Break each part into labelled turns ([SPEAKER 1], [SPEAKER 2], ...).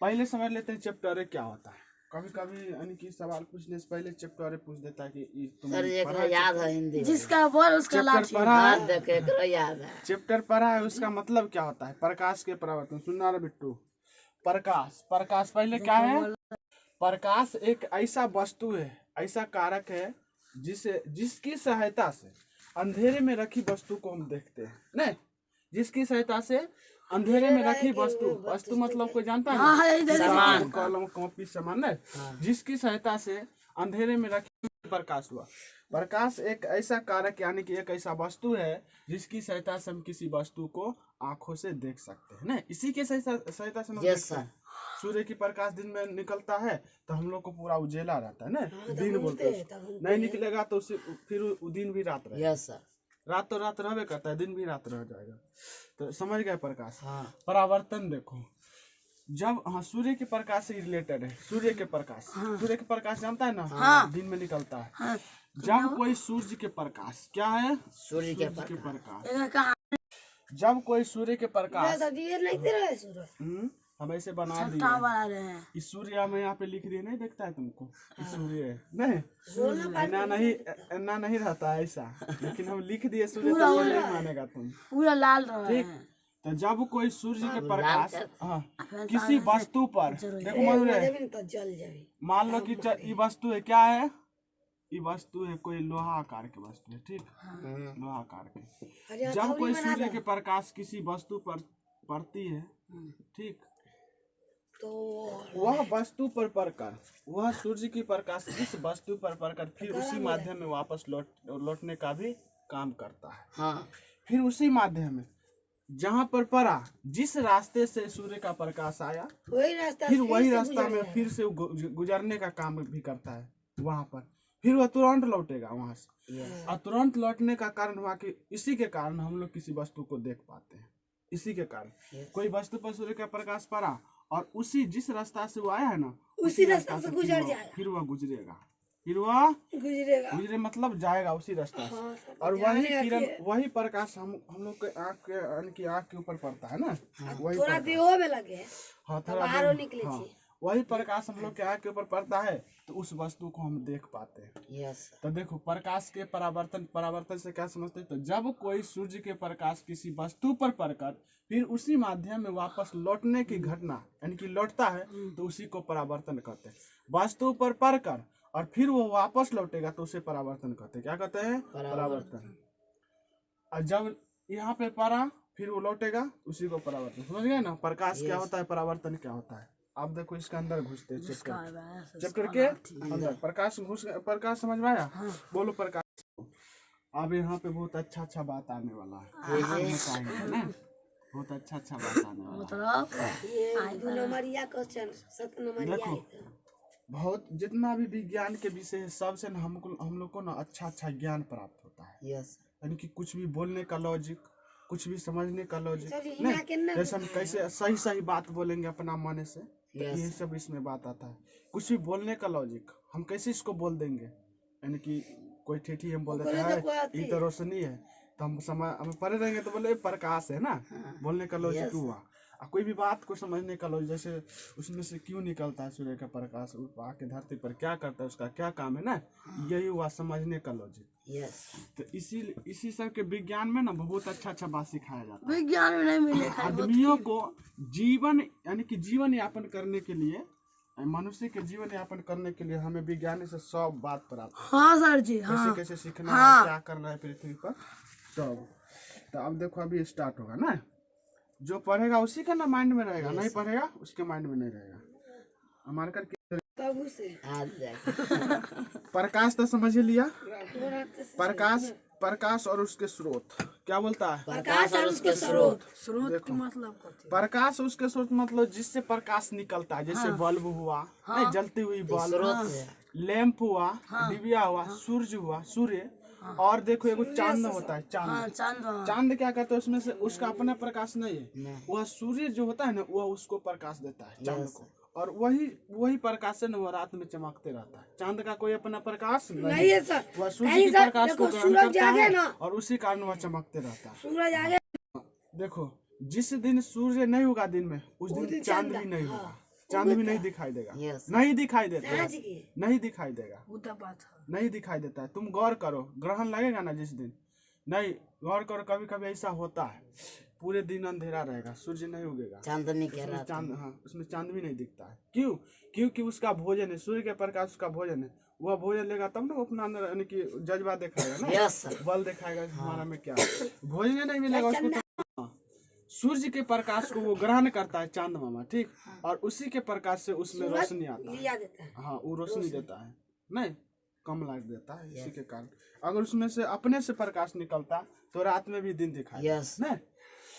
[SPEAKER 1] पहले समझ लेते हैं चैप्टर क्या होता है। कभी कभी यानी कि सवाल पूछने से पहले चैप्टर पूछ देता है कि तुम
[SPEAKER 2] सर एक याद है हिंदी
[SPEAKER 3] जिसका बोल उसका लाठी
[SPEAKER 1] पढ़ा है,
[SPEAKER 2] याद है।
[SPEAKER 1] चैप्टर पढ़ा है, उसका मतलब क्या होता है? प्रकाश के परावर्तन। सुनना रे बिट्टू, प्रकाश। प्रकाश पहले क्या है? प्रकाश एक ऐसा वस्तु है, ऐसा कारक है जिसकी सहायता से अंधेरे में रखी वस्तु को हम देखते हैं। नहीं, जिसकी सहायता से अंधेरे में रखी वस्तु मतलब कोई जानता है? सामान, कलम, कॉपी, सामान। जिसकी सहायता से अंधेरे में रखी प्रकाश हुआ। प्रकाश एक ऐसा कारक यानी कि एक ऐसा वस्तु है जिसकी सहायता से हम किसी वस्तु को आंखों से देख सकते हैं। ना, इसी के सहायता से हम देखते हैं। सूर्य की प्रकाश दिन में निकलता है तो हम लोग को पूरा उजेला रहता है ना, दिन बोलते हैं। नहीं निकलेगा तो फिर दिन भी रात रहेगा। रात तो रात रहबे करता है, दिन भी रात रह जाएगा। तो समझ गए प्रकाश? परावर्तन देखो, जब सूर्य के प्रकाश से रिलेटेड है। सूर्य के प्रकाश जानता है ना? दिन में निकलता है। जब कोई सूर्य के प्रकाश, क्या है? सूर्य के प्रकाश। जब कोई सूर्य के प्रकाश, हम ऐसे बना दिए इस सूर्य में यहाँ पे लिख दिए, नहीं देखता है तुमको? सूर्य नहीं, ना नहीं रहता है ऐसा, लेकिन हम लिख दिए सूर्य तो नहीं मानेगा तुम, पूरा लाल। ठीक, तो जब कोई सूर्य के प्रकाश किसी वस्तु पर, देखो मान लो कि ये वस्तु है, क्या है? ये वस्तु है कोई लोहा आकार की वस्तु है। ठीक, लोहा आकार की। जब कोई सूर्य के प्रकाश किसी वस्तु पर पड़ती है, ठीक, तो वह वस्तु पर पड़कर, वह सूर्य की प्रकाश इस वस्तु पर पड़कर फिर उसी माध्यम में वापस लौटने का भी काम करता है। फिर उसी माध्यम में जहाँ पर पड़ा, जिस रास्ते से सूर्य का प्रकाश आया, फिर वही रास्ता में फिर से गुजरने का काम भी करता है वहाँ पर। फिर वह तुरंत लौटेगा वहाँ से। और तुरंत लौटने का कारण हुआ कि इसी के कारण हम लोग किसी वस्तु को देख पाते हैं। इसी के कारण कोई वस्तु पर सूर्य का प्रकाश पड़ा और उसी जिस रास्ता से वो आया है ना, उसी रास्ता से गुजर जाएगा। फिर वह गुजरेगा, गुजरे मतलब जाएगा उसी रास्ता से। और वही किरण, वही प्रकाश हम लोग के आँख के ऊपर पड़ता है ना, वही वही प्रकाश हम लोग के आँख के ऊपर पड़ता है, तो उस वस्तु को हम देख पाते हैं। तो देखो, प्रकाश के परावर्तन से क्या समझते हैं? तो जब कोई सूर्य के प्रकाश किसी वस्तु पर पड़कर फिर उसी माध्यम में वापस लौटने की घटना यानी कि लौटता है, तो उसी को परावर्तन कहते हैं। वस्तु पर पड़कर और फिर वो वापस लौटेगा तो उसे परावर्तन कहते हैं। क्या कहते हैं? परावर्तन। और जब यहाँ पे पड़ा फिर वो लौटेगा, उसी को परावर्तन। समझ गए ना? प्रकाश क्या होता है, परावर्तन क्या होता है। आप देखो इसके अंदर घुसते चैप्टर के अंदर प्रकाश समझ में आया? बोलो प्रकाश। अब यहाँ पे बहुत अच्छा बात आने वाला है, बहुत अच्छा बात आने वाला है। देखो, बहुत जितना भी विज्ञान के विषय है, सबसे हम लोग को ना अच्छा ज्ञान प्राप्त होता है। यानी कि कुछ भी बोलने का लॉजिक, कुछ भी समझने का लॉजिक, नहीं जैसे हम कैसे सही बात बोलेंगे अपना मन से, ये सब इसमें बात आता है। कुछ भी बोलने का लॉजिक, हम कैसे इसको बोल देंगे। यानी कि कोई ठेठी हम बोल देते हैं ये तो रोशनी है, तो हम पढ़े रहेंगे तो बोले प्रकाश है ना, बोलने का लॉजिक हुआ। कोई भी बात को समझने का लॉजिक, जैसे उसमें से क्यों निकलता है सूर्य का प्रकाश, आके धरती पर क्या करता है, उसका क्या काम है ना, यही हुआ समझने का लॉजिक। तो इसी सब के विज्ञान में ना बहुत अच्छा बात सिखाया जाता है। विज्ञान में नहीं मिले आदमियों को जीवन यानी कि जीवन यापन करने के लिए, मनुष्य के जीवन यापन करने के लिए हमें विज्ञान से सब बात प्राप्त। हाँ सर जी, कैसे सीखना है, क्या करना है पृथ्वी पर, सब। तो अब देखो अभी स्टार्ट होगा ना, जो पढ़ेगा उसी का ना माइंड में रहेगा, नहीं पढ़ेगा उसके माइंड में नहीं रहेगा। हमारे करके प्रकाश तो समझ लिया। प्रकाश और उसके स्रोत, क्या बोलता है?
[SPEAKER 2] प्रकाश और उसके स्रोत
[SPEAKER 1] मतलब प्रकाश उसके स्रोत मतलब जिससे प्रकाश निकलता है, जैसे बल्ब हुआ, नहीं जलती हुई बल्ब, लैंप हुआ, डिबिया हुआ, सूर्य हुआ, सूर्य। और देखो एगो चांद होता है, चांद क्या कहते हैं? उसमें से उसका अपना प्रकाश नहीं है, वह सूर्य जो होता है ना, वह उसको प्रकाश देता है चांद को, और वही प्रकाश से वह रात में चमकते रहता है। चांद का कोई अपना प्रकाश नहीं है सर, वह सूर्य के प्रकाश को ग्रहण करता है और उसी कारण वह चमकते रहता है। सूरज देखो, जिस दिन सूर्य नहीं होगा दिन में, उस दिन चांद भी नहीं होगा। चांद भी नहीं दिखाई देगा,
[SPEAKER 2] यस
[SPEAKER 1] नहीं दिखाई देता है, नहीं दिखाई देगा, नहीं दिखाई देता है। तुम गौर करो, ग्रहण लगेगा ना जिस दिन, नहीं गौर करो, कभी कभी ऐसा होता है पूरे दिन अंधेरा रहेगा, सूर्य नहीं उगेगा,
[SPEAKER 2] चांदनी के
[SPEAKER 1] उसमें
[SPEAKER 2] रात
[SPEAKER 1] चांद, हाँ उसमें चांद भी नहीं दिखता है। क्यों? क्योंकि उसका भोजन है, सूर्य के प्रकाश उसका भोजन है, वह भोजन लेगा तब ना वो अपना अंदर यानी कि जज्बा दिखाएगा ना,
[SPEAKER 2] यस सर
[SPEAKER 1] बल दिखाएगा हमारा में क्या है। भोजन नहीं मिलेगा उसको तो सूर्य के प्रकाश को वो ग्रहण करता है चांद मामा, ठीक, और उसी के प्रकाश से उसमें रोशनी आता है, हाँ वो रोशनी देता है, नहीं कम लाइट देता है, इसी के कारण अगर उसमें से अपने से प्रकाश निकलता तो रात में भी दिन दिखाई,
[SPEAKER 2] यस
[SPEAKER 1] नहीं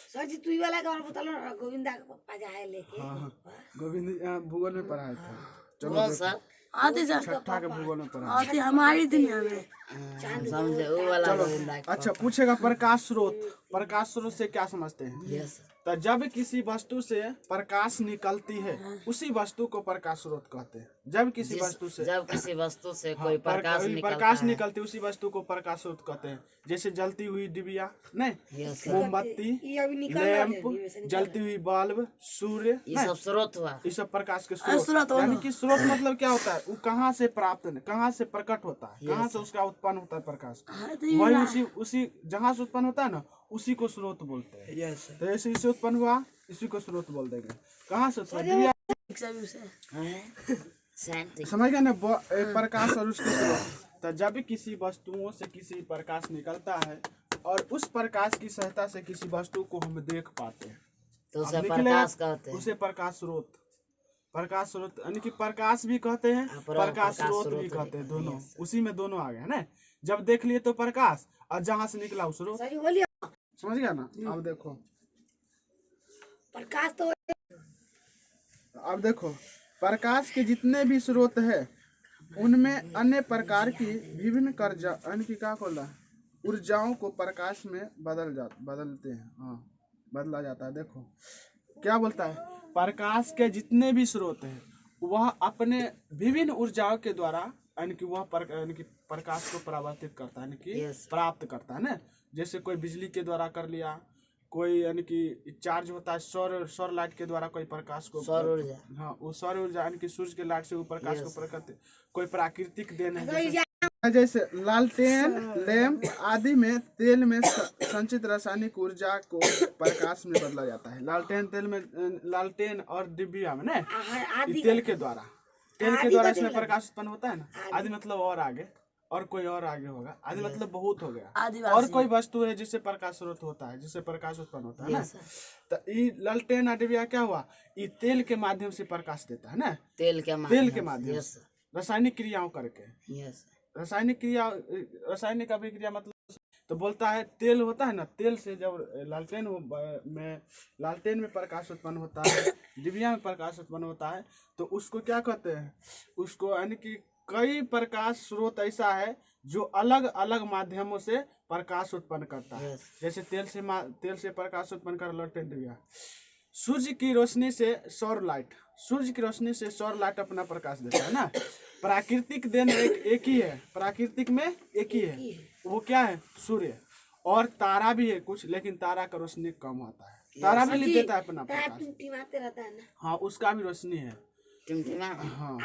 [SPEAKER 3] सर जी तू वाला का और बता लो ना, गोविंदा का पप्पा जाए लेके।
[SPEAKER 1] हाँ गोविंद भूगोल में पढ़ाया था, चलो
[SPEAKER 2] बोल
[SPEAKER 1] देखो,
[SPEAKER 2] सर
[SPEAKER 3] आते सर
[SPEAKER 1] छठा के भूगोल में पढ़ा
[SPEAKER 3] आते हमारी दुनिया में
[SPEAKER 2] समझे वो वाला गोविंदा का
[SPEAKER 1] अच्छा पूछेगा प्रकाश स्रोत, प्रकाश स्रोत से क्या समझते हैं?
[SPEAKER 2] यस
[SPEAKER 1] तो जब किसी वस्तु से प्रकाश निकलती है उसी वस्तु को प्रकाश स्रोत कहते हैं। जब किसी वस्तु से
[SPEAKER 2] जब किसी वस्तु से
[SPEAKER 1] हाँ,
[SPEAKER 2] कोई प्रकाश
[SPEAKER 1] प्रकाश
[SPEAKER 2] निकलता है
[SPEAKER 1] निकलती उसी वस्तु को प्रकाश स्रोत कहते हैं। जैसे जलती हुई डिबिया, नहीं
[SPEAKER 2] यस सर
[SPEAKER 1] मोमबत्ती,
[SPEAKER 3] ये अभी निकल रहा है
[SPEAKER 1] लैंप, जलती हुई बल्ब, सूर्य,
[SPEAKER 2] ये सब स्रोत हुआ
[SPEAKER 1] ये सब प्रकाश के स्रोत। यानी कि स्रोत मतलब क्या होता है? वो कहाँ से प्राप्त है, कहाँ से प्रकट होता है, कहाँ से उसका उत्पन्न होता है प्रकाश, वही उसी जहाँ से उत्पन्न होता है ना उसी को स्रोत बोलते हैं।
[SPEAKER 2] यस
[SPEAKER 1] तो ऐसे इसे उत्पन्न हुआ इसी को स्रोत बोल देंगे। कहाँ से समझ गए ना प्रकाश और उसके स्रोत। तो जब किसी वस्तुओं से किसी प्रकाश निकलता है और उस प्रकाश की सहायता से किसी वस्तु को हम देख पाते हैं
[SPEAKER 2] तो उसे
[SPEAKER 1] अब
[SPEAKER 2] प्रकाश कहते हैं
[SPEAKER 1] उसे प्रकाश स्रोत, प्रकाश स्रोत यानी कि प्रकाश भी कहते हैं प्रकाश स्रोत भी कहते हैं, दोनों उसी में दोनों आ गए है ना। जब देख लिए तो प्रकाश और जहाँ से निकला उस स्रोत,
[SPEAKER 3] सर जी बोलिए
[SPEAKER 1] समझ गया ना। अब देखो
[SPEAKER 3] प्रकाश तो
[SPEAKER 1] अब देखो प्रकाश के जितने भी स्रोत है उनमें अन्य प्रकार की विभिन्न ऊर्जाओं को प्रकाश में बदलते हैं, हाँ बदला जाता है। देखो क्या बोलता है, प्रकाश के जितने भी स्रोत हैं वह अपने विभिन्न ऊर्जाओं के द्वारा यानी कि वह यानी कि प्रकाश को परावर्तित करता है, यानी कि प्राप्त करता है ना। जैसे कोई बिजली के द्वारा कर लिया, कोई यानी कि चार्ज होता है सौर लाइट के द्वारा कोई प्रकाश को,
[SPEAKER 2] सौर ऊर्जा,
[SPEAKER 1] हाँ वो सौर ऊर्जा यानी कि सूर्य के लाइट से वो प्रकाश को प्रकट, कोई प्राकृतिक देन है जैसे लालटेन, लैंप आदि में तेल में संचित रासायनिक ऊर्जा को प्रकाश में बदला जाता है। लालटेन तेल में, लालटेन और डिबिया में ना तेल के द्वारा इसमें प्रकाश उत्पन्न होता है ना। आदि मतलब और आगे, और कोई और आगे होगा, आदि मतलब बहुत हो गया, और कोई वस्तु है जिससे प्रकाश स्रोत होता है, जिससे प्रकाश उत्पन्न होता है ना। तो ये लालटेन और डिबिया क्या हुआ, ये तेल के माध्यम से प्रकाश देता है ना, तेल के माध्यम से रासायनिक क्रियाओं करके। रासायनिक अभिक्रिया मतलब तो बोलता है तेल होता है ना, तेल से जब लालटेन में प्रकाश उत्पन्न होता है, डिबिया में प्रकाश उत्पन्न होता है, तो उसको क्या कहते हैं, उसको यानी कि कई प्रकाश स्रोत ऐसा है जो अलग अलग माध्यमों से प्रकाश उत्पन्न करता है। जैसे तेल से प्रकाश उत्पन्न कर लालटेन डिबिया, सूर्य की रोशनी से सौर लाइट अपना प्रकाश देता है ना। प्राकृतिक देन एक ही है, प्राकृतिक में एक ही है, वो क्या है, सूर्य। और तारा भी है कुछ, लेकिन तारा का रोशनी कम होता है, तारा भी नहीं देता है अपना प्रकाश,
[SPEAKER 3] टिमटिमाते रहता है ना,
[SPEAKER 1] हाँ उसका भी रोशनी है, हाँ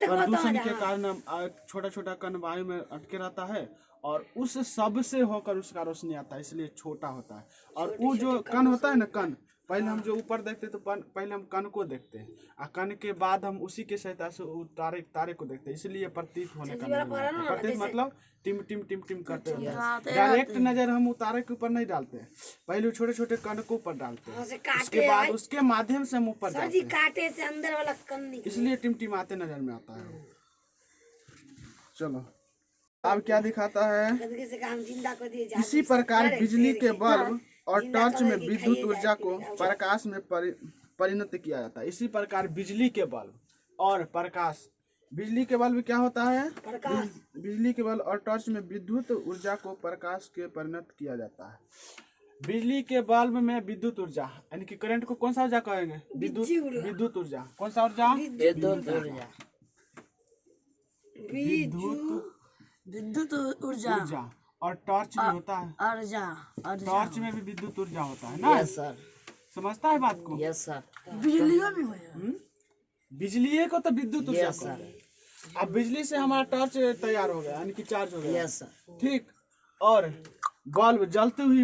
[SPEAKER 1] प्रदूषण के कारण छोटा छोटा कण वायु में अटके रहता है और उस सब से होकर उसका रोशनी आता है, इसलिए छोटा होता है। और वो जो कण होता है ना, कण पहले हम जो ऊपर देखते तो पहले हम कण को देखते हैं, और कण के बाद हम उसी के सहायता से तारे को देखते हैं, इसलिए प्रतीत होने का प्रतीत मतलब टिम टिम टिम टिम करते हैं। डायरेक्ट नजर हम तारे के ऊपर नहीं डालते, पहले छोटे छोटे कण को ऊपर डालते हैं, उसके बाद उसके माध्यम से हम ऊपर जाते हैं,
[SPEAKER 3] कांटे से अंदर वाला कण
[SPEAKER 1] इसलिए टिमटिमाते नजर में आता है। चलो अब क्या दिखाता है, इसी प्रकार बिजली के बल्ब और टॉर्च में विद्युत ऊर्जा को प्रकाश में परिणत किया जाता है। इसी प्रकार बिजली के बल्ब और प्रकाश, बिजली के बल्ब क्या होता है, बिजली के बल्ब और टॉर्च में विद्युत ऊर्जा को प्रकाश के परिणत किया जाता है। बिजली के बल्ब में विद्युत ऊर्जा यानी कि करंट को कौन सा ऊर्जा कहेंगे, विद्युत ऊर्जा। कौन सा ऊर्जा, विद्युत ऊर्जा। और टॉर्च भी होता है, टॉर्च में भी विद्युत ऊर्जा होता है ना।
[SPEAKER 2] यस सर,
[SPEAKER 1] समझता है बात को।
[SPEAKER 2] यस सर,
[SPEAKER 3] बिजली भी
[SPEAKER 1] बिजली को तो विद्युत ऊर्जा
[SPEAKER 2] यस
[SPEAKER 1] को।
[SPEAKER 2] सर।
[SPEAKER 1] अब बिजली से हमारा टॉर्च तैयार हो गया, यानी कि चार्ज हो गया।
[SPEAKER 2] Yes sir.
[SPEAKER 1] ठीक। और बल्ब, जलती हुई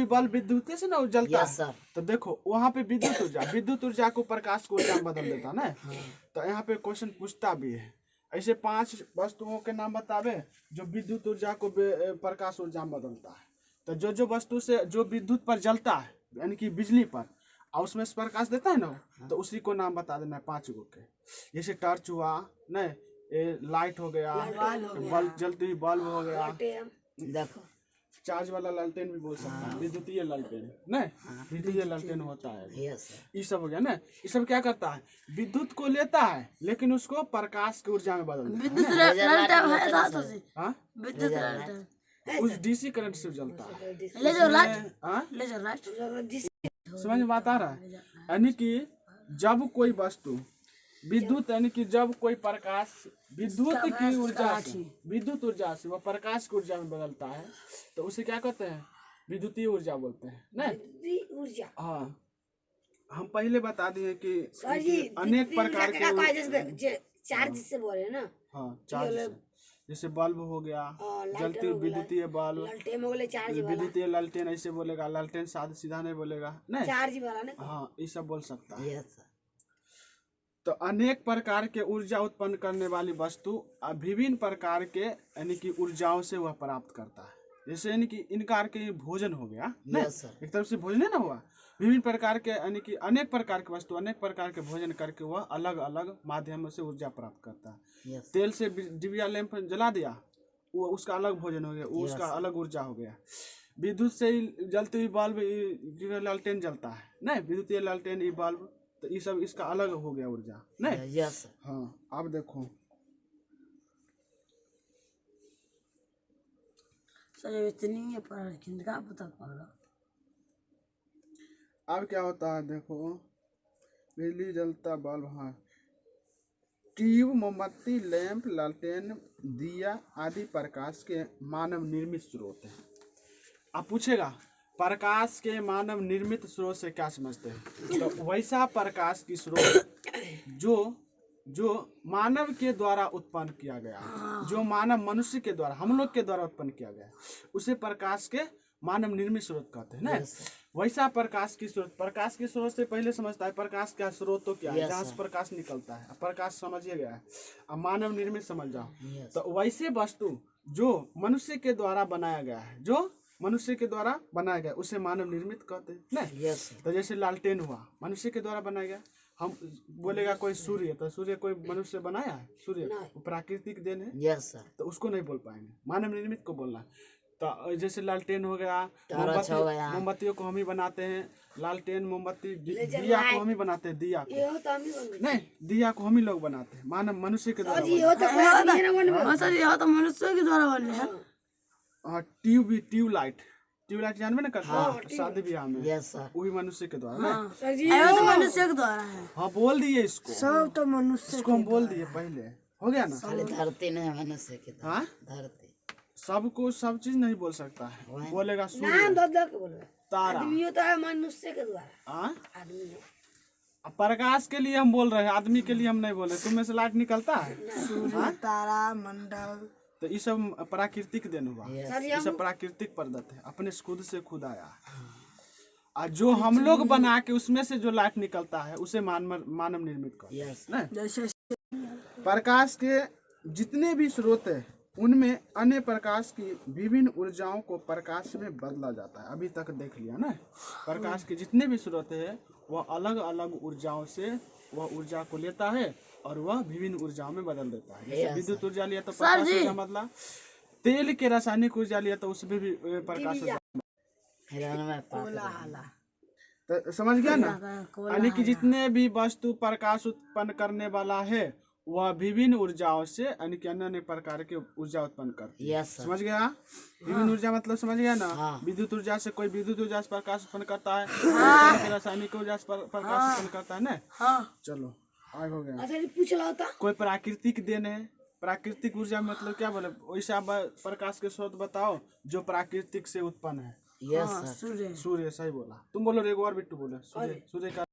[SPEAKER 1] बल्ब विद्युत से ना जलता
[SPEAKER 2] यस
[SPEAKER 1] है।
[SPEAKER 2] सर।
[SPEAKER 1] तो देखो वहाँ पे विद्युत ऊर्जा को प्रकाश को ऊर्जा में बदल देता है ना। तो यहाँ पे क्वेश्चन पूछता भी है, ऐसे 5 वस्तुओं के नाम बतावे जो विद्युत ऊर्जा को प्रकाश ऊर्जा में बदलता है। तो जो वस्तु से जो विद्युत पर जलता है, यानी कि बिजली पर, और उसमें से प्रकाश देता है ना, तो उसी को नाम बता देना है 5 गो के। जैसे टॉर्च हुआ, नहीं, लाइट हो गया, बल्ब, जलती हुई बल्ब हो गया,
[SPEAKER 2] देखो
[SPEAKER 1] चार्ज वाला लालटेन भी बोल सकता है, विद्युतीय लालटेन, नहीं, विद्युतीय लालटेन होता है।
[SPEAKER 2] Yes sir.
[SPEAKER 1] ये सब हो गया ना। ये सब क्या करता है, विद्युत को लेता है लेकिन उसको प्रकाश की ऊर्जा में बदल देता है। हाँ? उस डीसी करंट से जलता है। हाँ? समझ में बात आ रहा है? यानी कि जब कोई वस्तु विद्युत, यानी कि जब कोई प्रकाश विद्युत ऊर्जा से वह प्रकाश की ऊर्जा में बदलता है, तो उसे क्या कहते हैं, विद्युतीय ऊर्जा बोलते हैं ना।
[SPEAKER 3] ऊर्जा।
[SPEAKER 1] हाँ, हम पहले बता दिए कि अनेक प्रकार के
[SPEAKER 3] चार्ज से बोले ना।
[SPEAKER 1] हाँ, चार्ज से, जैसे बल्ब हो गया, जलती हुई विद्युतीय बल्ब, विद्युतीय लालटेन ऐसे बोलेगा, लालटेन सादा सीधा नहीं बोलेगा, नहीं,
[SPEAKER 3] चार्ज वाला ना।
[SPEAKER 1] हाँ, ये सब बोल सकता है।
[SPEAKER 2] Yes sir.
[SPEAKER 1] तो अनेक प्रकार के ऊर्जा उत्पन्न करने वाली वस्तु विभिन्न प्रकार के, यानी कि ऊर्जाओं से वह प्राप्त करता है। जैसे यानी कि इनकार के भोजन हो गया ना,
[SPEAKER 2] यस सर।
[SPEAKER 1] एक तरफ से भोजन ना हुआ, विभिन्न प्रकार के, यानी कि अनेक प्रकार के वस्तु अनेक प्रकार के भोजन करके वह अलग अलग माध्यमों से ऊर्जा प्राप्त करता है।
[SPEAKER 2] यस
[SPEAKER 1] तेल से डिबिया लैंप जला दिया, वो उसका अलग भोजन हो गया, वो उसका
[SPEAKER 2] Yes.
[SPEAKER 1] अलग ऊर्जा हो गया। विद्युत से ही जलती हुई बल्ब, लालटेन जलता है नहीं, विद्युतीय लालटेन ये बल्ब, तो ये सब इसका अलग हो गया ऊर्जा नहीं।
[SPEAKER 2] Yes sir.
[SPEAKER 1] हाँ, अब देखो
[SPEAKER 3] इतनी का पता पड़ा।
[SPEAKER 1] अब क्या होता है, देखो बिजली जलता बल्ब, हाँ, ट्यूब, मोमबत्ती, लैंप, लालटेन, दिया आदि प्रकाश के मानव निर्मित स्रोत हैं। अब पूछेगा प्रकाश के मानव निर्मित स्रोत से क्या समझते हैं, तो वैसा प्रकाश की स्रोत जो मानव के द्वारा उत्पन्न किया गया, जो मानव मनुष्य के द्वारा, हम लोग के द्वारा उत्पन्न किया गया, उसे प्रकाश के मानव निर्मित स्रोत कहते हैं ना। वैसा प्रकाश की स्रोत से पहले समझता है प्रकाश का स्रोत तो क्या है, जहाँ से प्रकाश निकलता है। प्रकाश समझिए गया है, अब मानव निर्मित समझ जाओ। तो वैसे वस्तु जो मनुष्य के द्वारा बनाया गया है, जो मनुष्य के द्वारा बनाया गया, उसे मानव निर्मित कहते हैं ना। तो जैसे लालटेन हुआ, मनुष्य के द्वारा बनाया गया। हम बोलेगा कोई सूर्य, तो सूर्य कोई मनुष्य बनाया है? सूर्य वो प्राकृतिक देन है।
[SPEAKER 2] Yes sir.
[SPEAKER 1] तो उसको नहीं बोल पाएंगे, मानव निर्मित को बोलना। तो जैसे लालटेन हो गया, मोमबत्तियों को हम ही बनाते हैं, लालटेन, मोमबत्ती, दिया को हम ही बनाते हैं, दिया को नहीं, दिया को हम ही लोग बनाते हैं, मानव मनुष्य के द्वारा।
[SPEAKER 3] मनुष्य के द्वारा बने हैं।
[SPEAKER 1] हाँ, ट्यूबलाइट जानवे ना करते हैं शादी ब्याह में।
[SPEAKER 2] Yes sir.
[SPEAKER 1] वो भी मनुष्य के द्वारा।
[SPEAKER 3] तो मनुष्य के द्वारा है।
[SPEAKER 1] हाँ, बोल दिए इसको,
[SPEAKER 3] सब तो मनुष्य,
[SPEAKER 1] इसको हम बोल दिए पहले, हो गया ना।
[SPEAKER 2] खाली धरती नहीं मनुष्य के द्वारा।
[SPEAKER 1] हाँ,
[SPEAKER 2] धरती
[SPEAKER 1] सबको सब चीज नहीं बोल सकता है, बोलेगा सूर्य, तारा,
[SPEAKER 3] आदमी तो है मनुष्य के द्वारा।
[SPEAKER 1] हाँ,
[SPEAKER 3] आदमी
[SPEAKER 1] प्रकाश के लिए हम बोल रहे हैं, आदमी के लिए हम नहीं बोल रहे। तुम में से लाइट निकलता है,
[SPEAKER 3] सूर्य, तारा, मंडल,
[SPEAKER 1] तो ये सब प्राकृतिक देन हुआ, ये सब प्राकृतिक पदार्थ है, अपने खुद से खुद आया। और जो हम लोग बना के उसमें से जो लाइट निकलता है उसे मानव निर्मित कहते हैं।
[SPEAKER 3] जैसे
[SPEAKER 1] प्रकाश के जितने भी स्रोत है उनमें अन्य प्रकाश की विभिन्न ऊर्जाओं को प्रकाश में बदला जाता है। अभी तक देख लिया ना, प्रकाश के जितने भी स्रोत है वह अलग अलग ऊर्जाओं से वह ऊर्जा को लेता है और वह विभिन्न ऊर्जाओं में बदल देता है। जैसे विद्युत ऊर्जा लिया तो प्रकाश ऊर्जा, मतलब तेल के रासायनिक ऊर्जा लिया तो उसमें भी प्रकाश ऊर्जा। तो समझ गया ना, यानी कि जितने भी वस्तु प्रकाश उत्पन्न करने वाला है वह विभिन्न ऊर्जाओं से, यानी कि अन्य प्रकार के ऊर्जा उत्पन्न करती है। समझ गया? विभिन्न ऊर्जा मतलब समझ गया ना। विद्युत ऊर्जा से कोई विद्युत ऊर्जा से प्रकाश उत्पन्न करता है, रासायनिक ऊर्जा से प्रकाश उत्पन्न करता है ना। चलो आगे हो गया।
[SPEAKER 3] पूछ लो तो
[SPEAKER 1] कोई प्राकृतिक देन है, प्राकृतिक ऊर्जा मतलब क्या बोले, वैसा प्रकाश के स्रोत बताओ जो प्राकृतिक से उत्पन्न है।
[SPEAKER 2] Yes sir.
[SPEAKER 1] सूर्य, सही बोला। तुम बोलो, एक और बिट्टू बोले, सूर्य का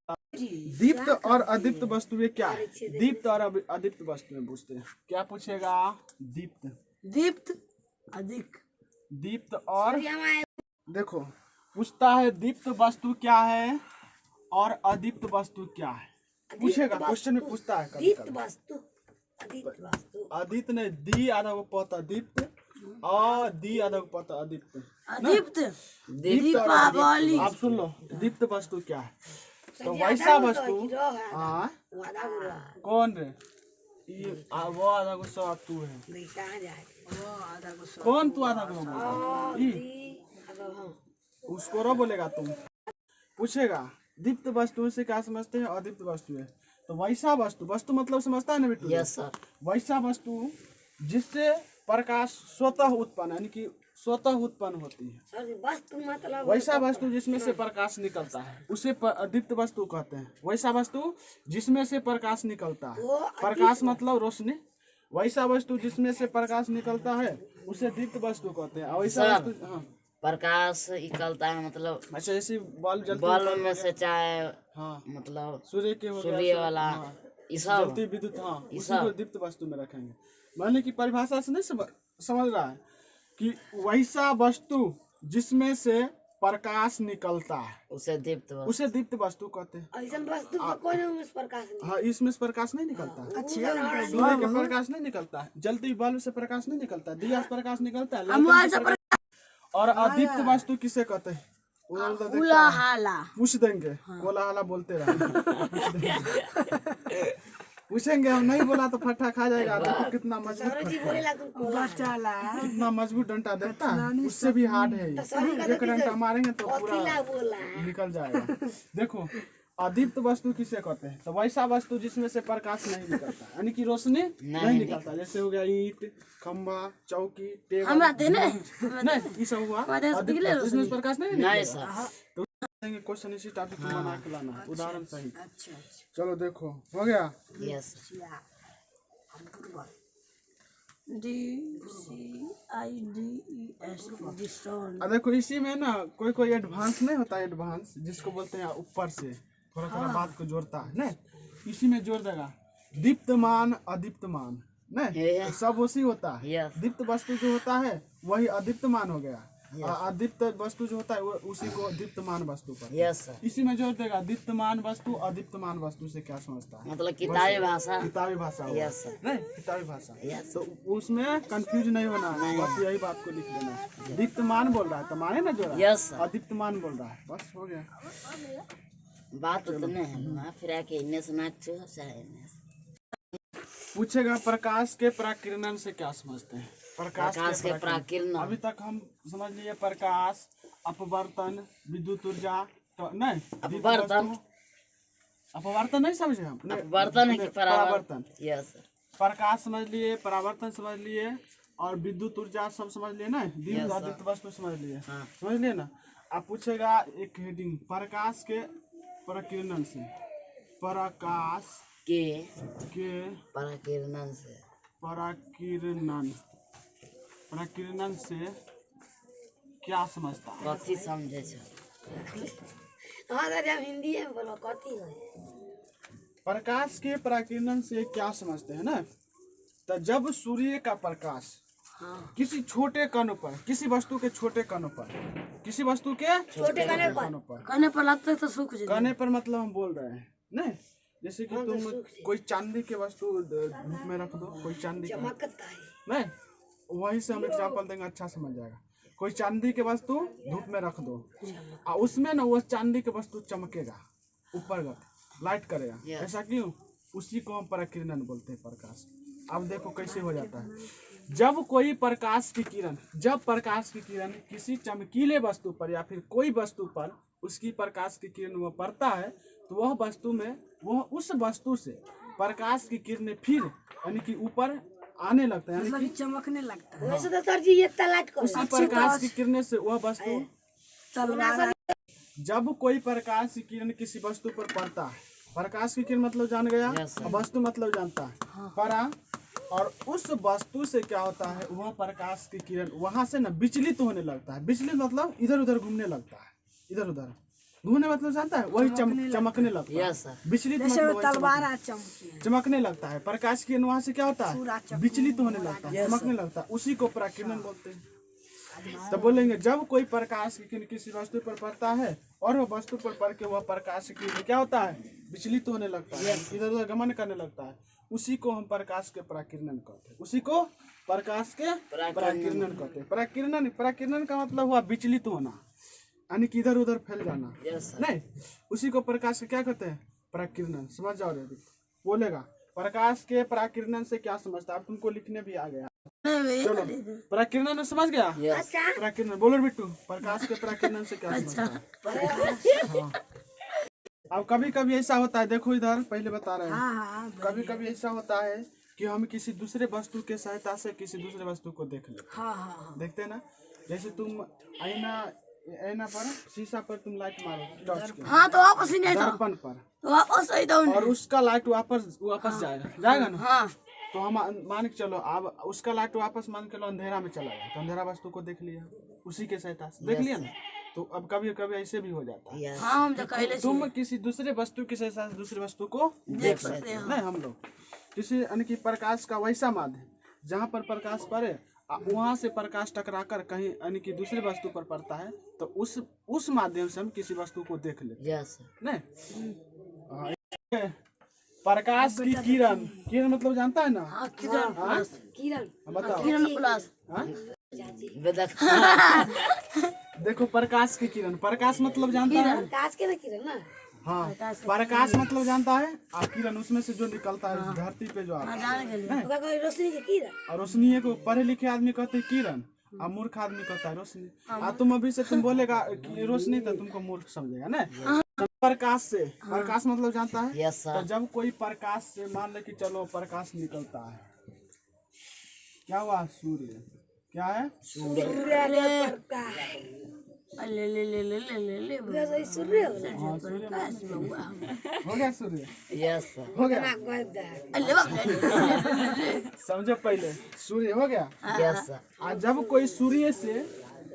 [SPEAKER 1] दीप्त और अदीप्त वस्तुएं क्या है? दीप्त और अदीप्त वस्तुएं पूछते हैं। क्या पूछेगा? दीप्त,
[SPEAKER 3] दीप्त अधिक,
[SPEAKER 1] दीप्त और
[SPEAKER 3] सूर्यमय,
[SPEAKER 1] देखो पूछता है दीप्त वस्तु क्या है और अदीप्त वस्तु क्या है, पूछेगा क्वेश्चन में पूछता है कभी
[SPEAKER 3] दीप्त
[SPEAKER 1] कभी।
[SPEAKER 3] वस्तु, अदीप्त वस्तु,
[SPEAKER 1] अदित ने दी आधा को पता दीप्त और दी आधा को पता अदीप्त।
[SPEAKER 3] अदीप्त
[SPEAKER 1] दीप्त और
[SPEAKER 3] दीपावली,
[SPEAKER 1] आप सुन लो दीप्त वस्तु क्या है। तो वैसा वस्तु हाँ कौन रे वो आधा को सौ तू है
[SPEAKER 3] कहाँ जाए
[SPEAKER 1] कौन तू आधा को बोलता उसको रो बोलेगा तुम। पूछेगा दीप्त वस्तु से क्या समझते हैं अदीप्त वस्तु है। तो वैसा वस्तु, वस्तु मतलब समझता है ना बेटू?
[SPEAKER 2] Yes sir.
[SPEAKER 1] वैसा वस्तु जिससे प्रकाश स्वतः उत्पन्न यानी कि स्वतः उत्पन्न होती है,
[SPEAKER 3] वस्तु मतलब
[SPEAKER 1] वैसा वस्तु जिसमें से प्रकाश निकलता है उसे अदीप्त वस्तु कहते हैं। वैसा वस्तु जिसमें से प्रकाश निकलता है, प्रकाश मतलब रोशनी, वैसा वस्तु जिसमें से प्रकाश निकलता है उसे दीप्त वस्तु कहते हैं। वैसा
[SPEAKER 2] सर,
[SPEAKER 1] वस्तु हाँ
[SPEAKER 2] प्रकाश निकलता है मतलब
[SPEAKER 1] अच्छा ऐसी बल्ब जलती
[SPEAKER 2] बल्ब में से चाहे
[SPEAKER 1] हाँ
[SPEAKER 2] मतलब
[SPEAKER 1] सूर्य के हो गया,
[SPEAKER 2] सूर्य वाला
[SPEAKER 1] हाँ,
[SPEAKER 2] ये सब
[SPEAKER 1] जलती विद्युत हाँ
[SPEAKER 2] ये
[SPEAKER 1] उसी को
[SPEAKER 2] सब।
[SPEAKER 1] दीप्त वस्तु में रखेंगे। माने की परिभाषा से नहीं समझ रहा है कि वैसा वस्तु जिसमें से प्रकाश निकलता है
[SPEAKER 2] उसे दीप्त वस्तु।
[SPEAKER 1] उसे दीप्त वस्तु कहते हैं।
[SPEAKER 3] ऐसा वस्तु का कोई नहीं प्रकाश नहीं।
[SPEAKER 1] हाँ इसमें से प्रकाश नहीं निकलता है,
[SPEAKER 3] अच्छा
[SPEAKER 1] सूर्य के प्रकाश नहीं निकलता है, जलती बल्ब से प्रकाश नहीं निकलता है, दिया से प्रकाश निकलता है, लालटेन से प्रकाश। और अदीप्त वस्तु किसे कहते हैं? उधर उधर देखता है, पूछ देंगे कोलाहला बोलते रहे पूछेंगे हम नहीं बोला तो फट्टा खा जाएगा। देखो कितना मजबूत कितना मजबूत डंडा देता है, उससे भी हार्ड है ये। एक डंडा मारेंगे तो पूरा निकल जाएगा। देखो अदीप्त वस्तु किसे कहते हैं? तो वैसा वस्तु जिसमें से प्रकाश नहीं निकलता यानी कि रोशनी नहीं निकलता, जैसे हो गया ईंट, खम्बा, चौकी, टेबल नहीं ये सब हुआ अदीप्त, इसमें प्रकाश नहीं निकलेगा। तो क्वेश्चन इसी टॉपिक को बना के लाना है उदाहरण सहित। चलो देखो हो गया।
[SPEAKER 2] यस
[SPEAKER 1] देखो इसी में ना कोई कोई एडवांस नहीं होता, एडवांस जिसको बोलते हैं ऊपर से थोड़ा थोड़ा बात को जोड़ता है ना, इसी में जोड़ देगा दीप्तमान अदीप्तमान नहीं सब उसी होता है। दीप्त वस्तु जो होता है वही अदीप्तमान हो गया, अदीप्त वस्तु जो होता है वो उसी को दीप्तमान वस्तु पर।
[SPEAKER 2] Yes sir.
[SPEAKER 1] इसी में जोड़ देगा दीप्तमान वस्तु अदीप्तमान वस्तु से क्या समझता है?
[SPEAKER 2] मतलब किताबी भाषा।
[SPEAKER 1] किताबी भाषा
[SPEAKER 2] यस सर।
[SPEAKER 1] नहीं किताबी भाषा।
[SPEAKER 2] यस
[SPEAKER 1] तो उसमें कंफ्यूज नहीं होना है, बस यही बात को लिख लेना है। दीप्तमान बोल रहा है तो माने ना जोड़ा,
[SPEAKER 2] यस सर।
[SPEAKER 1] अदीप्तमान बोल रहा है बस हो गया।
[SPEAKER 2] बात उतने है फिर आके इन्ने से नाच चाहे
[SPEAKER 1] पूछेगा प्रकाश के प्राकिरणन से क्या समझते हैं?
[SPEAKER 2] प्रकाश के प्राकिरण।
[SPEAKER 1] अभी तक हम समझ लिए प्रकाश, अपवर्तन, विद्युत ऊर्जा तो नहीं
[SPEAKER 2] अपवर्तन।
[SPEAKER 1] अपवर्तन नहीं समझे हम?
[SPEAKER 2] अपवर्तन है कि परावर्तन? Yes sir.
[SPEAKER 1] प्रकाश समझ लिए, परावर्तन समझ लिए और विद्युत ऊर्जा सब समझ लिए ना, दीप्त अदीप्त वस्तु समझ लिए। समझ लिए ना? आप पूछेगा एक हेडिंग प्रकाश के प्रकिरणन से, प्रकाश
[SPEAKER 2] के
[SPEAKER 1] प्रकिरणन
[SPEAKER 2] से
[SPEAKER 1] प्रकिरणन से क्या समझता है?
[SPEAKER 2] कथी समझे छ?
[SPEAKER 3] हाँ सर जब हिंदी में बोलो कथी है?
[SPEAKER 1] प्रकाश के प्रकिरणन से क्या समझते हैं ना? तो जब सूर्य का प्रकाश किसी छोटे कण पर, किसी वस्तु के छोटे कणों पर, किसी वस्तु के
[SPEAKER 3] छोटे कणे पर लगता है तो सूख जाता है।
[SPEAKER 1] कणे पर मतलब हम बोल रहे हैं नहीं, जैसे कि तुम कोई चांदी के वस्तु धूप में रख दो, कोई चांदी
[SPEAKER 3] चमकता है
[SPEAKER 1] नहीं, वहीं से हम एग्जांपल देंगे अच्छा समझ जाएगा। कोई चांदी के वस्तु धूप में रख दो और उसमें ना वो चांदी के वस्तु चमकेगा, ऊपर लाइट करेगा, ऐसा क्यों? उसी को हम प्रकिरणन बोलते हैं प्रकाश। अब देखो कैसे हो जाता है। जब कोई प्रकाश की किरण, जब प्रकाश की किरण किसी चमकीले वस्तु पर या फिर कोई वस्तु पर उसकी प्रकाश की किरण वो पड़ता है तो वह वस्तु में वह उस वस्तु से प्रकाश की किरणें फिर यानी कि ऊपर आने लगता है, यानी कि
[SPEAKER 3] चमकने लगता है। वैसे तो सर जी ये तलाट करो
[SPEAKER 1] उसी प्रकाश की किरणें से वह वस्तु, जब कोई प्रकाश की किरण किसी वस्तु पर पड़ता है, प्रकाश की किरण मतलब जान गया, वस्तु मतलब जानता है, पड़ा और उस वस्तु से क्या होता है वह प्रकाश की किरण वहां से ना विचलित होने लगता है। विचलित मतलब इधर उधर घूमने लगता है, इधर उधर घूमने मतलब जानता है वही चमकने लगता है।
[SPEAKER 2] Yes sir.
[SPEAKER 1] विचलित मतलब वही चमकने लगता है। प्रकाश किरण वहाँ से क्या होता है, विचलित होने लगता है, चमकने लगता है, उसी को पराकिरण बोलते हैं। तो बोलेंगे जब कोई प्रकाश की किरण किसी वस्तु पर पड़ता है और वह वस्तु पर पड़ के वह प्रकाश की किरण क्या होता है, विचलित होने लगता है, इधर उधर गमन करने लगता है, उसी को हम प्रकाश के पराकिरण कहते हैं। उसी को प्रकाश के पराकिरण कहते हैं। पराकिरण का मतलब हुआ विचलित होना, यानी कि इधर उधर फैल जाना। नहीं, उसी को प्रकाश के क्या कहते हैं, पराकिरण। समझ जाओ रे, बोलेगा प्रकाश के पराकिरण से क्या समझता है। अब तुमको लिखने भी आ गया। चलो, पराकिरण समझ गया। पराकिरण बोलो बिट्टू, प्रकाश के पराकिरण से क्या समझता है। हाँ। अब कभी कभी ऐसा होता है, देखो इधर पहले बता रहे हैं, कभी कभी ऐसा होता है कि हम किसी दूसरे वस्तु के सहायता से किसी दूसरे वस्तु को देख लेते हैं। देखते हैं ना, जैसे तुम आईना पर, शीशा पर तुम लाइट मारो टॉर्च के,
[SPEAKER 3] तो वापस ही नहीं
[SPEAKER 1] दर्पण पर,
[SPEAKER 3] तो वापस ही दो
[SPEAKER 1] और उसका लाइट वापस जाएगा ना। तो हम मान के चलो, अब उसका लाइट वापस मान के लो अंधेरा में चला गया, तो अंधेरा वस्तु को देख लिया, उसी के सहायता से देख लिया ना। तो अब कभी कभी ऐसे भी हो जाता है,
[SPEAKER 3] हम तो कहले
[SPEAKER 1] तुम किसी दूसरे वस्तु के सहायता से दूसरे वस्तु को देख सकते हैं। नहीं, हम लोग किसी यानी कि प्रकाश का वैसा माध्यम जहाँ पर प्रकाश पड़े, वहाँ से प्रकाश टकराकर कहीं यानी कि दूसरे वस्तु पर पड़ता है, तो उस माध्यम से हम किसी वस्तु को देख लेते हैं। नहीं, प्रकाश की किरण मतलब जानता है ना।
[SPEAKER 3] किरण
[SPEAKER 1] बताओ।
[SPEAKER 3] किरण प्लस
[SPEAKER 1] देखो प्रकाश की किरण, प्रकाश मतलब जानता है।
[SPEAKER 3] प्रकाश के ना किरण ना।
[SPEAKER 1] हाँ, प्रकाश मतलब जानता है, और किरण उसमें से जो निकलता है धरती पे जो आता है,
[SPEAKER 3] रोशनी की किरण।
[SPEAKER 1] और रोशनी को पढ़े लिखे आदमी कहते हैं किरण, और मूर्ख आदमी कहता है रोशनी। तुम अभी से तुम बोलेगा कि रोशनी, तो तुमको मूर्ख समझेगा ना। प्रकाश से, प्रकाश मतलब जानता है। तो जब कोई प्रकाश से, मान ले कि चलो प्रकाश निकलता है, क्या हुआ, सूर्य। क्या है,
[SPEAKER 3] सूर्य सूर्य
[SPEAKER 1] हो गया सूर्य। हो गया, समझो पहले, सूर्य हो गया। और जब कोई सूर्य से,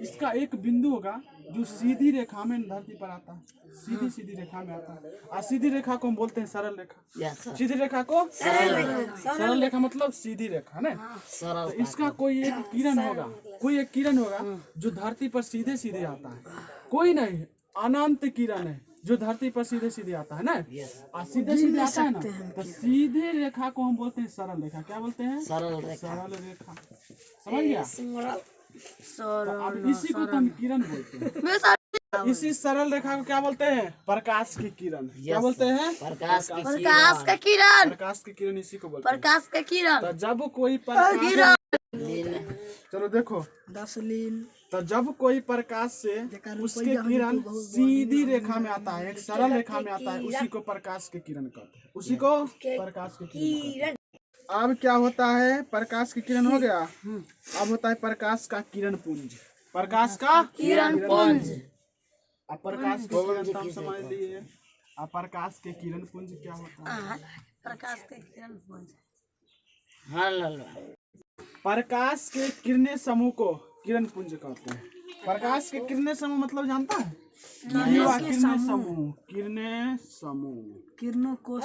[SPEAKER 1] इसका एक बिंदु होगा जो सीधी रेखा में धरती पर आता है, सीधी रेखा में आता है, और सीधी रेखा को हम बोलते हैं सरल रेखा। सीधी रेखा को सरल रेखा मतलब सीधी रेखा ना। तो इसका कोई एक किरण होगा जो धरती पर सीधे सीधे आता है, कोई नहीं, अनंत किरण है जो धरती पर सीधे सीधे आता है ना। और सीधे सीधे आता है ना, तो सीधे रेखा को हम बोलते हैं सरल रेखा। क्या बोलते हैं, सरल रेखा। समझ गया। अब इसी को तो हम किरण बोलते हैं। इसी सरल रेखा को क्या बोलते हैं, प्रकाश की किरण। क्या बोलते हैं,
[SPEAKER 3] प्रकाश का किरण।
[SPEAKER 1] प्रकाश की किरण इसी को बोलते हैं।
[SPEAKER 3] प्रकाश का किरण।
[SPEAKER 1] तो जब कोई प्रकाश, चलो देखो,
[SPEAKER 3] 10 लीन।
[SPEAKER 1] तो जब कोई प्रकाश से उसके किरण सीधी रेखा में आता है, एक सरल रेखा में आता है, उसी को प्रकाश के किरण कहते हैं। उसी को प्रकाश के किरण। अब क्या होता है, प्रकाश की किरण हो गया। अब होता है प्रकाश का किरण पुंज। प्रकाश का
[SPEAKER 3] किरण पुंज।
[SPEAKER 1] अब प्रकाश के किरण तो हम समझ लिए। अब प्रकाश के किरण पुंज क्या होता है,
[SPEAKER 3] प्रकाश के किरण पुंज।
[SPEAKER 1] प्रकाश के किरणें समूह को किरण पुंज कहते हैं। प्रकाश के किरणें समूह मतलब जानता है, किरणें समूह,
[SPEAKER 3] किरणों को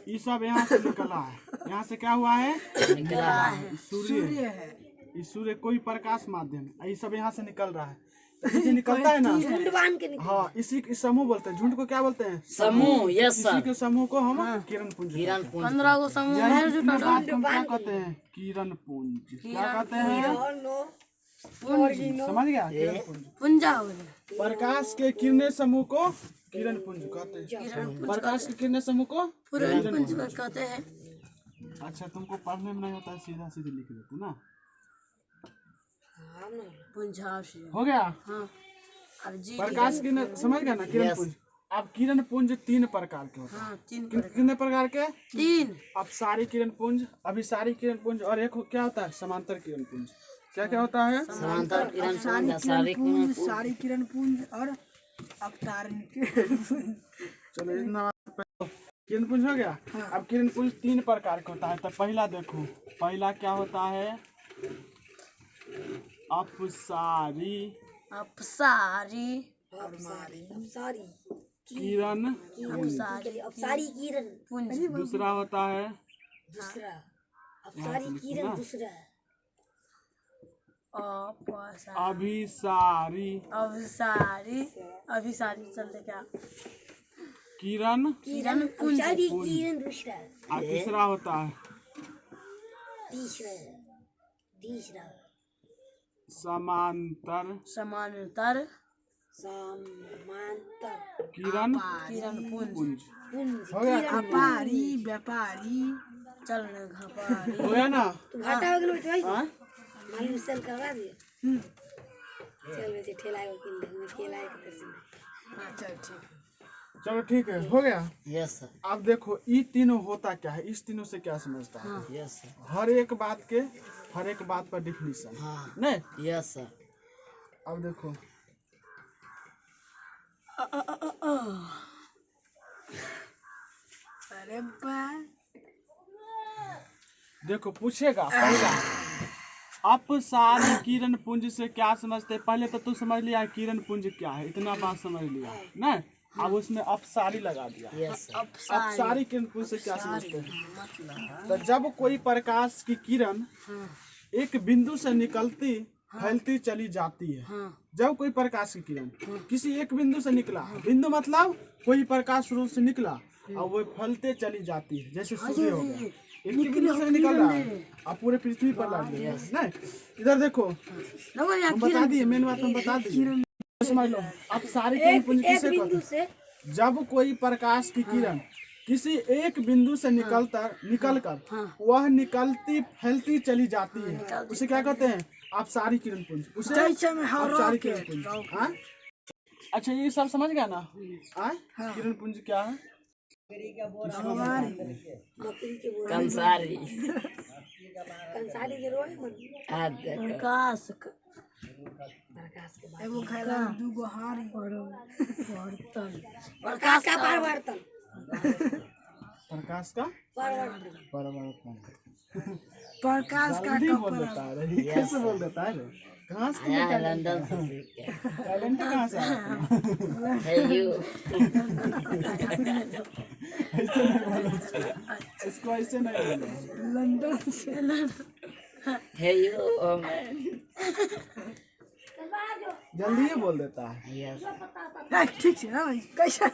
[SPEAKER 1] ये सब यहाँ से निकला है। यहाँ से क्या हुआ है,
[SPEAKER 3] निकला है,
[SPEAKER 1] सूर्य है। इस सूर्य कोई प्रकाश माध्यम, ये सब यहाँ से निकल रहा है। तो निकलता है ना,
[SPEAKER 3] झुंड बांध के
[SPEAKER 1] हाँ, इसी समूह बोलते हैं। झुंड को क्या बोलते हैं,
[SPEAKER 2] समूह।
[SPEAKER 1] इसी के समूह को हम किरण पुंज।
[SPEAKER 3] 15 को समूह
[SPEAKER 1] है, हम क्या कहते हैं, किरण पुंज। क्या कहते हैं, समझ गया, किरण पुंज।
[SPEAKER 3] पुंजा।
[SPEAKER 1] प्रकाश के किरणें समूह को किरण पुंज कहते हैं। प्रकाश के किरणें समूह को
[SPEAKER 3] किरण पुंज कहते हैं।
[SPEAKER 1] अच्छा, तुमको पढ़ने में नहीं होता है, सीधा सीधे लिख देते ना। हो गया। प्रकाश की समझ गया ना, किरण पुंज। अब किरण पुंज 3 प्रकार के होते हैं। कितने प्रकार के, 3। अब सारी किरण पुंज, अभी सारी किरण पुंज, और एक क्या होता है, समांतर किरण पुंज। क्या क्या होता है,
[SPEAKER 2] समांतर किरण पुंज,
[SPEAKER 3] सारी किरण पुंज और अवतारण किरण पुंज।
[SPEAKER 1] चलो इतना किरण पुंज हो गया। अब किरण पुंज 3 प्रकार का होता है। तो पहला देखो, पहला क्या होता है, अपसारी
[SPEAKER 4] अपसारी
[SPEAKER 3] अपसारी
[SPEAKER 1] किरण
[SPEAKER 3] अपसारी किरण
[SPEAKER 4] पुंज
[SPEAKER 1] दूसरा होता है
[SPEAKER 3] दूसरा अपसारी किरण दूसरा
[SPEAKER 1] अभिसारी
[SPEAKER 4] अभिसारी अभिसारी चलते क्या
[SPEAKER 1] किरण
[SPEAKER 3] किरण अपसारी किरण दूसरा
[SPEAKER 1] और तीसरा होता है
[SPEAKER 3] तीसरा तीसरा
[SPEAKER 1] समांतर
[SPEAKER 4] समांतर
[SPEAKER 3] समांतर
[SPEAKER 1] किरण
[SPEAKER 4] किरण पुंज
[SPEAKER 1] पुंज
[SPEAKER 3] पुंज
[SPEAKER 1] हो गया
[SPEAKER 4] व्यापारी व्यापारी चलने घपारी
[SPEAKER 1] हो गया ना
[SPEAKER 3] तू घाटा हो गेलो भाई
[SPEAKER 1] हाँ?
[SPEAKER 3] मालूम सेल करवा दिए चल वैसे ठेला को किन दे मैं केला एक तरह
[SPEAKER 4] अच्छा ठीक
[SPEAKER 1] चलो ठीक है हो गया।
[SPEAKER 2] Yes sir.
[SPEAKER 1] अब देखो ये तीनों होता क्या है, इस तीनों से क्या समझता है?
[SPEAKER 2] Yes sir.
[SPEAKER 1] हर एक बात पर डिफिनीशन
[SPEAKER 2] हाँ।
[SPEAKER 1] नहीं।
[SPEAKER 2] Yes sir.
[SPEAKER 1] अब देखो
[SPEAKER 4] अरे बा
[SPEAKER 1] देखो पूछेगा पहला अपसारी किरण पुंज से क्या समझते हैं? पहले तो तू समझ लिया किरण पुंज क्या है, इतना बात समझ लिया ना। अब उसमें अपसारी लगा दिया।
[SPEAKER 2] Yes sir.
[SPEAKER 1] अपसारी किरण पुंज से क्या समझते हैं? तो जब कोई प्रकाश की किरण एक बिंदु से निकलती फैलती चली जाती है। जब कोई प्रकाश की किरण किसी एक बिंदु से निकला, बिंदु मतलब कोई प्रकाश स्रोत से निकला और वो फैलते चली जाती है, जैसे सूर्य हो गया, एक ही बिंदु से निकल रहा है और पूरे पृथ्वी पर लग गया नहीं। इधर देखो हम बता दिए, मेन बात हम बता दिए, समझ लो। अपसारी किरण पुंज किसे कहते हैं? जब कोई प्रकाश की किरण किसी एक बिंदु से निकलकर वह निकलती फैलती चली जाती है, उसे क्या कहते हैं? अपसारी किरण पुंज। उसे अपसारी किरण पुंज। हाँ? अच्छा ये सब समझ गया ना? किरण पुंज क्या है?
[SPEAKER 2] कंसारी।
[SPEAKER 3] कंसारी के रोए मन
[SPEAKER 4] प्रकाश
[SPEAKER 3] प्रकाश के
[SPEAKER 4] एगो खैला दूगो हारी बर्तन
[SPEAKER 3] प्रकाश का परिवर्तन
[SPEAKER 1] प्रकाश का परिवर्तन।
[SPEAKER 4] प्रकाश का
[SPEAKER 1] जल्दी बोल देता है रे, कैसे बोल देता है रे? कहाँ से
[SPEAKER 2] आया है लंदन से सीख के।
[SPEAKER 1] टैलेंट कहाँ से आया?
[SPEAKER 2] है यू।
[SPEAKER 1] ऐसे नहीं बोलो, इसको ऐसे नहीं बोलो।
[SPEAKER 4] लंदन से
[SPEAKER 2] है यू ओ मैन।
[SPEAKER 1] जल्दी ही बोल देता है।
[SPEAKER 2] यस।
[SPEAKER 4] ठीक है ना कैसा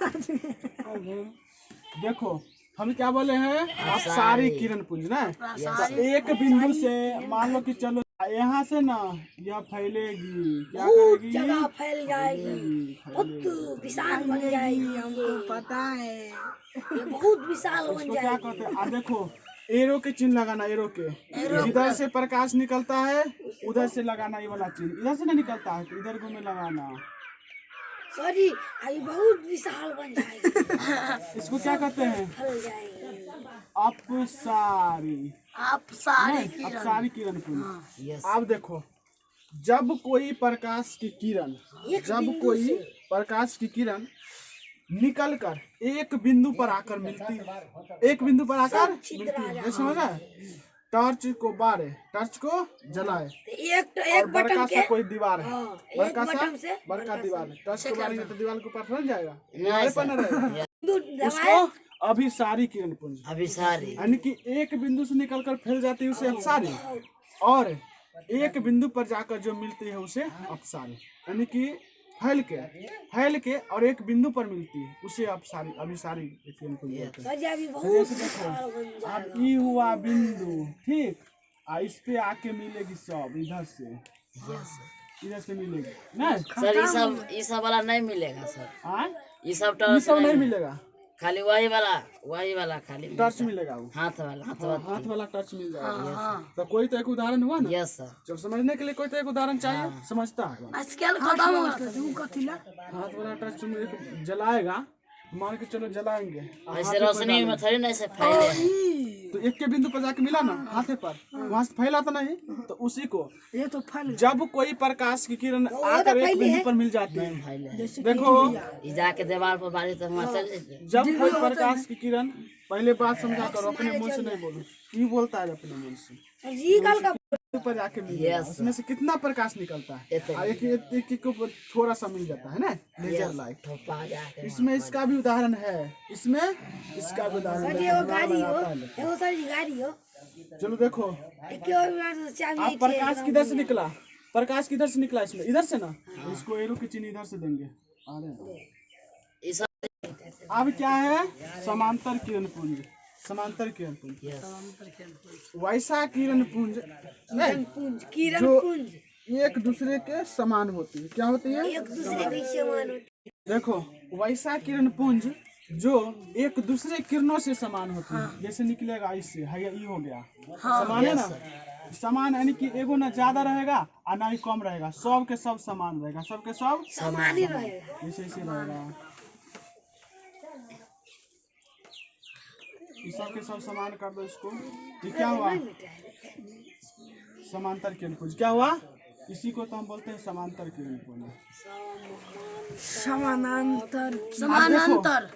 [SPEAKER 1] देखो हम क्या बोले हैं? अपसारी किरण पुंज ना। तो एक बिंदु से मान लो कि चलो यहाँ से ना यह फैलेगी, क्या
[SPEAKER 3] बहुत
[SPEAKER 1] करेगी?
[SPEAKER 3] जगह फैल जाएगी, बहुत विशाल बन जाएगी।
[SPEAKER 4] हमको पता है
[SPEAKER 3] ये बहुत विशाल बन
[SPEAKER 1] इसको क्या
[SPEAKER 3] जाएगी।
[SPEAKER 1] कहते हैं? अब देखो एरो के चिन्ह लगाना, एरो के जिधर से प्रकाश निकलता है उधर से लगाना, ये वाला चिन्ह। इधर से नहीं निकलता है तो इधर को में लगाना।
[SPEAKER 3] सॉरी ये बहुत विशाल बन जाएगी,
[SPEAKER 1] इसको क्या कहते हैं?
[SPEAKER 3] फैल जाएगी।
[SPEAKER 1] अपसारी
[SPEAKER 4] अपसारी
[SPEAKER 1] अपसारी किरण पुंज।
[SPEAKER 2] यस।
[SPEAKER 1] अब देखो जब कोई प्रकाश की किरण निकल कर एक बिंदु पर आकर मिलती है, एक बिंदु पर आकर मिलती है, ये समझ रहा है? टॉर्च को टॉर्च को जलाए
[SPEAKER 3] एक
[SPEAKER 1] और बड़का
[SPEAKER 3] बटन
[SPEAKER 1] सा
[SPEAKER 3] के
[SPEAKER 1] कोई दीवार है, बड़का
[SPEAKER 3] बटन से
[SPEAKER 1] बड़का दीवार है, टॉर्च को मारेंगे तो दीवार के ऊपर फैल जाएगा,
[SPEAKER 2] नहीं
[SPEAKER 1] दीवार पर न
[SPEAKER 2] सर।
[SPEAKER 1] रहेगा।
[SPEAKER 3] दबाए
[SPEAKER 1] उसको अभिसारी किरण पुंज,
[SPEAKER 2] अभिसारी।
[SPEAKER 1] यानी कि एक बिंदु से निकलकर फैल जाती है उसे अपसारी, और एक बिंदु पर जाकर जो मिलती है उसे अपसारी, यानी कि फैल के और एक बिंदु पर मिलती है उसे अभिसारी किरण पुंज बोलते हैं।
[SPEAKER 3] सर अभी
[SPEAKER 1] तो
[SPEAKER 3] बहुत
[SPEAKER 1] जैसे
[SPEAKER 3] विशाल बन
[SPEAKER 1] देखो अब
[SPEAKER 3] जाएगा।
[SPEAKER 1] ई हुआ बिंदु, ठीक, इस पे आके मिलेगी सब इधर से,
[SPEAKER 2] यस।
[SPEAKER 1] इधर से मिलेगी ना।
[SPEAKER 2] सर ये सब वाला नहीं मिलेगा सर। ये सब
[SPEAKER 1] ये
[SPEAKER 2] टॉर्च
[SPEAKER 1] सब नहीं मिलेगा,
[SPEAKER 2] खाली वही वाला खाली
[SPEAKER 1] टच मिलेगा वो,
[SPEAKER 2] हाथ वाला
[SPEAKER 1] हाथ वाला टच मिल जाएगा।
[SPEAKER 4] हाँ
[SPEAKER 1] तो कोई तो एक उदाहरण हुआ ना।
[SPEAKER 2] Yes sir.
[SPEAKER 1] जब समझने के लिए कोई तो एक उदाहरण चाहिए, समझता है।
[SPEAKER 4] आजकल खत्म हो गया तू कथिला
[SPEAKER 1] हाथ वाला टच में एक जलाएगा, मान के चलो जलाएंगे, और
[SPEAKER 2] ऐसे
[SPEAKER 1] हाथे पर
[SPEAKER 2] रोशनी में
[SPEAKER 1] डालेंगे।
[SPEAKER 2] थोड़ी ना ऐसे फैले।
[SPEAKER 1] तो एक के बिंदु पर जाके मिला ना हाथे पर, वहां से फैला तो नहीं, तो उसी को
[SPEAKER 4] ये तो फल
[SPEAKER 1] जब कोई प्रकाश की किरण आकर एक बिंदु पर मिल जाती है,
[SPEAKER 2] फैले।
[SPEAKER 1] देखो
[SPEAKER 2] ये जाके दीवार पर बारी तो वहाँ चल जाते।
[SPEAKER 1] जब कोई प्रकाश की किरण, पहले बात समझा करो, अपने मुंह से नहीं बोलो, क्यों बोलता है अपने मुंह से?
[SPEAKER 3] जी कल का
[SPEAKER 1] ऊपर जाके मिल जाएगा।
[SPEAKER 2] Yes,
[SPEAKER 1] उसमें से कितना प्रकाश निकलता है
[SPEAKER 2] ये तो
[SPEAKER 1] और एक के ऊपर थोड़ा सा मिल जाता है ना लेजर लाइट।
[SPEAKER 2] थोपा जाके
[SPEAKER 1] इसमें इसका भी उदाहरण है, इसमें इसका भी उदाहरण
[SPEAKER 3] सर
[SPEAKER 1] है।
[SPEAKER 3] ये वो
[SPEAKER 1] दिमाग
[SPEAKER 3] गाड़ी हो
[SPEAKER 1] लगाता है लेकिन।
[SPEAKER 3] वो सर ये गाड़ी हो
[SPEAKER 1] चलो देखो,
[SPEAKER 3] क्यों चाबी
[SPEAKER 1] आप प्रकाश किधर से निकला, प्रकाश किधर से निकला इसमें, इधर से ना। इसको एरो की चिन्ह इधर से देंगे।
[SPEAKER 2] इस
[SPEAKER 1] अब क्या है, समांतर किरण पुंज, समांतर किरण पुंज। वैसा किरण पुंज नहीं
[SPEAKER 3] पुंज किरण
[SPEAKER 1] जो
[SPEAKER 3] पुंज
[SPEAKER 1] एक दूसरे के समान होती है। क्या होती है?
[SPEAKER 3] एक दूसरे के समान होते
[SPEAKER 1] देखो, वैसा किरण पुंज जो एक दूसरे किरणों से समान होती है। जैसे निकलेगा इससे, है ये हो गया समान है ना। समान यानी कि एगो ना ज्यादा रहेगा और ना ही कम रहेगा, सब के सब समान रहेगा, सब के सब
[SPEAKER 3] समान ही रहेगा।
[SPEAKER 1] ऐसे ऐसे रहेगा। ये सब के सब समान कर दो इसको। ये क्या हुआ? समांतर किरण पुंज। क्या हुआ? इसी को तो हम बोलते हैं समांतर किरण पुंज।
[SPEAKER 4] समानांतर
[SPEAKER 1] समानांतर।